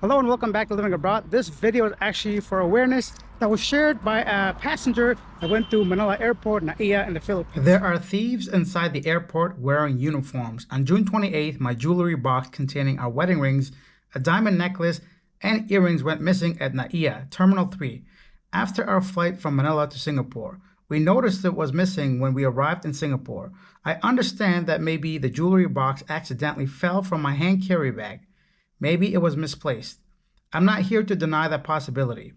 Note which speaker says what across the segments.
Speaker 1: Hello and welcome back to Living Abroad. This video is actually for awareness that was shared by a passenger that went through Manila Airport, NAIA in the Philippines. There are thieves inside the airport wearing uniforms. On June 28th, my jewelry box containing our wedding rings, a diamond necklace, and earrings went missing at NAIA Terminal 3 after our flight from Manila to Singapore. We noticed it was missing when we arrived in Singapore. I understand that maybe the jewelry box accidentally fell from my hand carry bag. Maybe it was misplaced. I'm not here to deny that possibility.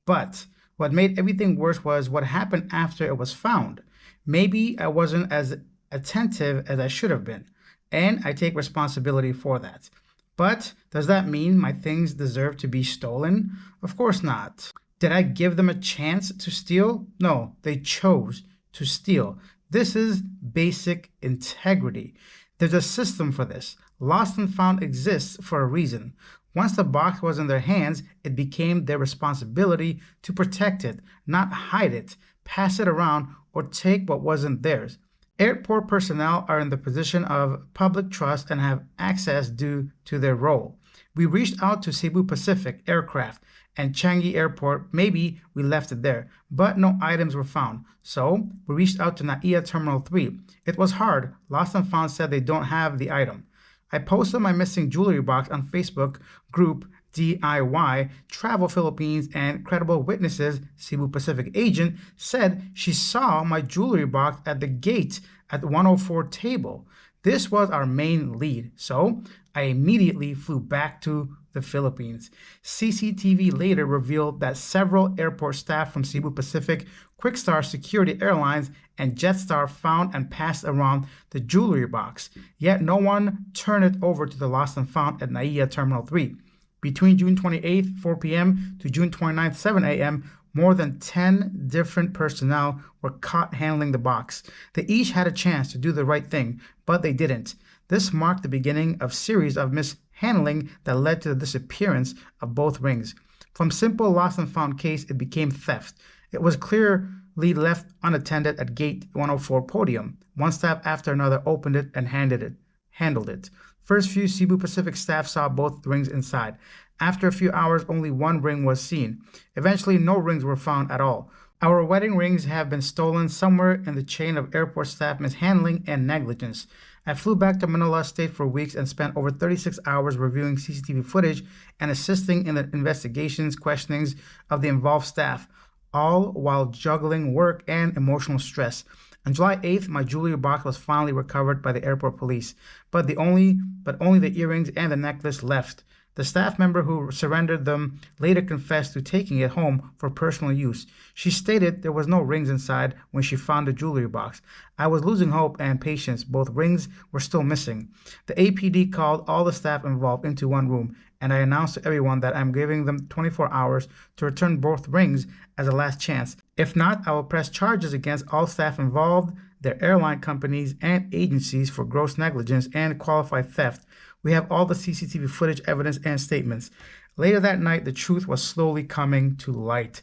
Speaker 1: But what made everything worse was what happened after it was found. Maybe I wasn't as attentive as I should have been, and I take responsibility for that. But does that mean my things deserve to be stolen? Of course not. Did I give them a chance to steal? No, they chose to steal. This is basic integrity. There's a system for this. Lost and found exists for a reason. Once the box was in their hands, it became their responsibility to protect it, not hide it, pass it around, or take what wasn't theirs. Airport personnel are in the position of public trust and have access due to their role. We reached out to Cebu Pacific Aircraft and Changi Airport. Maybe we left it there, but no items were found. So we reached out to NAIA Terminal 3. It was hard. Lost and Found said they don't have the item. I posted my missing jewelry box on Facebook group DIY Travel Philippines, and credible witnesses, Cebu Pacific agent, said she saw my jewelry box at the gate at the 104 table. This was our main lead, so I immediately flew back to the Philippines. CCTV later revealed that several airport staff from Cebu Pacific, Quickstar Security Airlines, and Jetstar found and passed around the jewelry box, yet no one turned it over to the Lost and Found at NAIA Terminal 3. Between June 28th, 4 p.m. to June 29th, 7 a.m., more than 10 different personnel were caught handling the box. They each had a chance to do the right thing, but they didn't. This marked the beginning of a series of mishandling that led to the disappearance of both rings. From simple lost and found case, it became theft. It was clearly left unattended at gate 104 podium. One staff after another opened it and handled it. First few Cebu Pacific staff saw both rings inside. After a few hours, only one ring was seen. Eventually, no rings were found at all. Our wedding rings have been stolen somewhere in the chain of airport staff mishandling and negligence. I flew back to Manila, stayed for weeks, and spent over 36 hours reviewing CCTV footage and assisting in the investigations, questionings of the involved staff, all while juggling work and emotional stress. On July 8th, my jewelry box was finally recovered by the airport police, but only the earrings and the necklace left. The staff member who surrendered them later confessed to taking it home for personal use. She stated there was no rings inside when she found the jewelry box. I was losing hope and patience. Both rings were still missing. The APD called all the staff involved into one room, and I announced to everyone that I'm giving them 24 hours to return both rings as a last chance. If not, I will press charges against all staff involved, their airline companies, and agencies for gross negligence and qualified theft. We have all the CCTV footage, evidence, and statements. Later that night, the truth was slowly coming to light.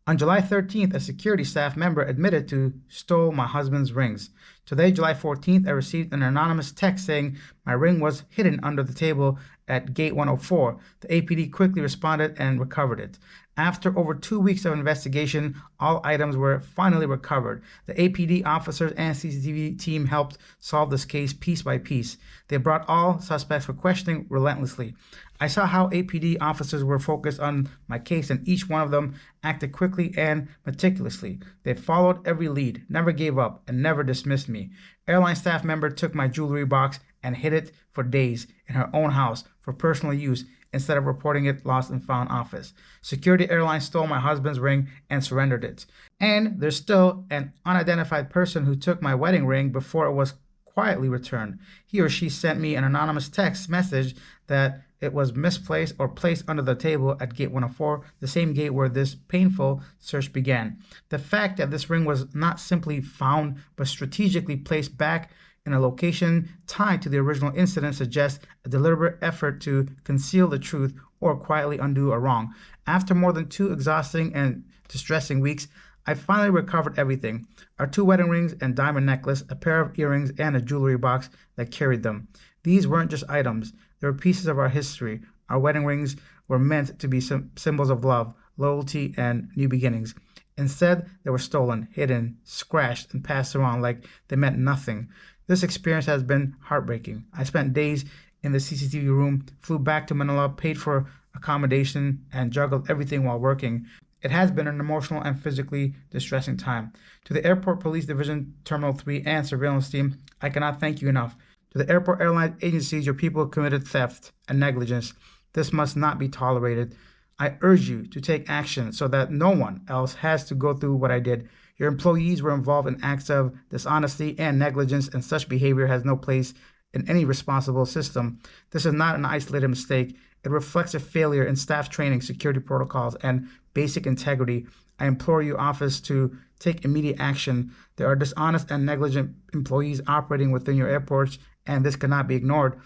Speaker 1: On July 13th, a security staff member admitted to stole my husband's rings. Today, July 14th, I received an anonymous text saying my ring was hidden under the table at gate 104. The APD quickly responded and recovered it. After over 2 weeks of investigation, all items were finally recovered. The APD officers and CCTV team helped solve this case piece by piece. They brought all suspects for questioning relentlessly. I saw how APD officers were focused on my case, and each one of them acted quickly and meticulously. They followed every lead, never gave up, and never dismissed me. Airline staff member took my jewelry box and hid it for days in her own house for personal use instead of reporting it lost and found office. Security Airlines stole my husband's ring and surrendered it. And there's still an unidentified person who took my wedding ring before it was quietly returned. He or she sent me an anonymous text message that it was misplaced or placed under the table at gate 104, the same gate where this painful search began. The fact that this ring was not simply found but strategically placed back in a location tied to the original incident suggests a deliberate effort to conceal the truth or quietly undo a wrong. After more than 2 exhausting and distressing weeks, I finally recovered everything: our 2 wedding rings and diamond necklace, a pair of earrings, and a jewelry box that carried them. These weren't just items. They were pieces of our history, Our wedding rings were meant to be symbols of love, loyalty, and new beginnings. Instead, they were stolen, hidden, scratched, and passed around like they meant nothing. This experience has been heartbreaking. I spent days in the CCTV room, flew back to Manila, paid for accommodation, and juggled everything while working. It has been an emotional and physically distressing time. To the Airport Police Division, Terminal 3, and surveillance team, I cannot thank you enough. To the airport airline agencies, your people committed theft and negligence. This must not be tolerated. I urge you to take action so that no one else has to go through what I did. Your employees were involved in acts of dishonesty and negligence, and such behavior has no place in any responsible system. This is not an isolated mistake. It reflects a failure in staff training, security protocols, and basic integrity. I implore you, office, to take immediate action. There are dishonest and negligent employees operating within your airports, and this cannot be ignored.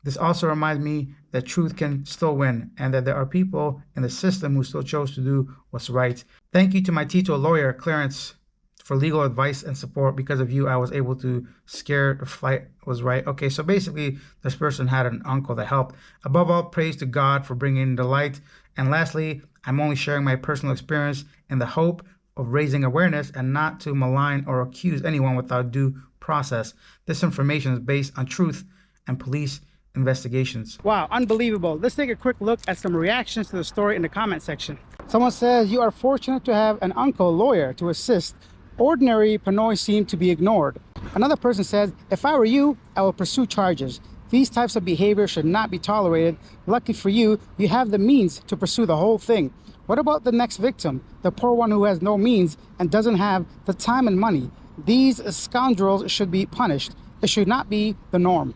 Speaker 1: This also reminds me that truth can still win, and that there are people in the system who still chose to do what's right. Thank you to my Tito lawyer, Clarence, for legal advice and support. Because of you, I was able to scare the flight was right. Okay, so basically, this person had an uncle that helped. Above all, praise to God for bringing the light. And lastly, I'm only sharing my personal experience in the hope of raising awareness and not to malign or accuse anyone without due process. This information is based on truth and police investigations. Wow, unbelievable. Let's take a quick look at some reactions to the story in the comment section. Someone says, you are fortunate to have an uncle lawyer to assist. Ordinary Pinoy seem to be ignored. Another person says, if I were you, I will pursue charges. These types of behavior should not be tolerated. Lucky for you, you have the means to pursue the whole thing. What about the next victim, the poor one who has no means and doesn't have the time and money? These scoundrels should be punished. It should not be the norm.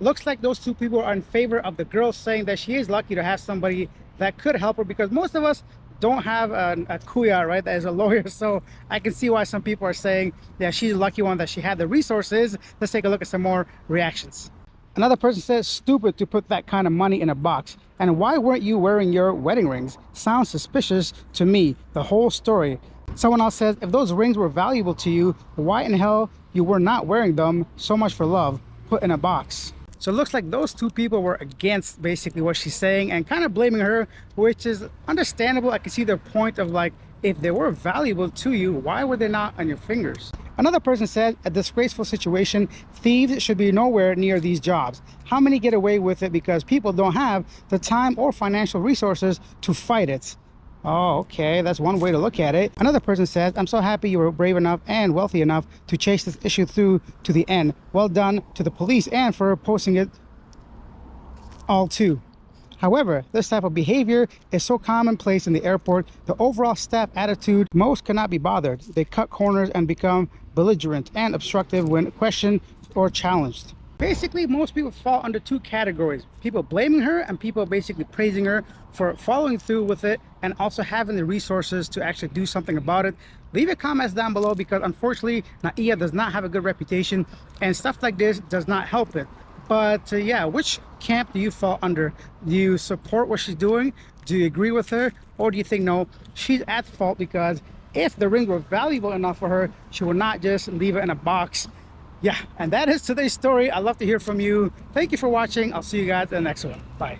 Speaker 1: Looks like those two people are in favor of the girl saying that she is lucky to have somebody that could help her, because most of us don't have a kuya, right, that is a lawyer. So I can see why some people are saying, yeah, she's a lucky one that she had the resources. Let's take a look at some more reactions. Another person says, stupid to put that kind of money in a box. And why weren't you wearing your wedding rings? Sounds suspicious to me, the whole story. Someone else says, if those rings were valuable to you, why in hell you were not wearing them? So much for love, put in a box. So it looks like those two people were against basically what she's saying and kind of blaming her, which is understandable. I can see their point of, like, if they were valuable to you, why were they not on your fingers? Another person said, a disgraceful situation. Thieves should be nowhere near these jobs. How many get away with it because people don't have the time or financial resources to fight it? Oh, okay, that's one way to look at it. Another person says, I'm so happy you were brave enough and wealthy enough to chase this issue through to the end. Well done to the police and for posting it all too. However, this type of behavior is so commonplace in the airport. The overall staff attitude, most cannot be bothered. They cut corners and become belligerent and obstructive when questioned or challenged. Basically, most people fall under two categories: people blaming her and people basically praising her for following through with it and also having the resources to actually do something about it. Leave your comments down below, because unfortunately NAIA does not have a good reputation and stuff like this does not help it. But yeah, which camp do you fall under? Do you support what she's doing? Do you agree with her? Or do you think, no, she's at fault, because if the rings were valuable enough for her, she would not just leave it in a box? Yeah, and that is today's story. I'd love to hear from you. Thank you for watching. I'll see you guys in the next one. Bye.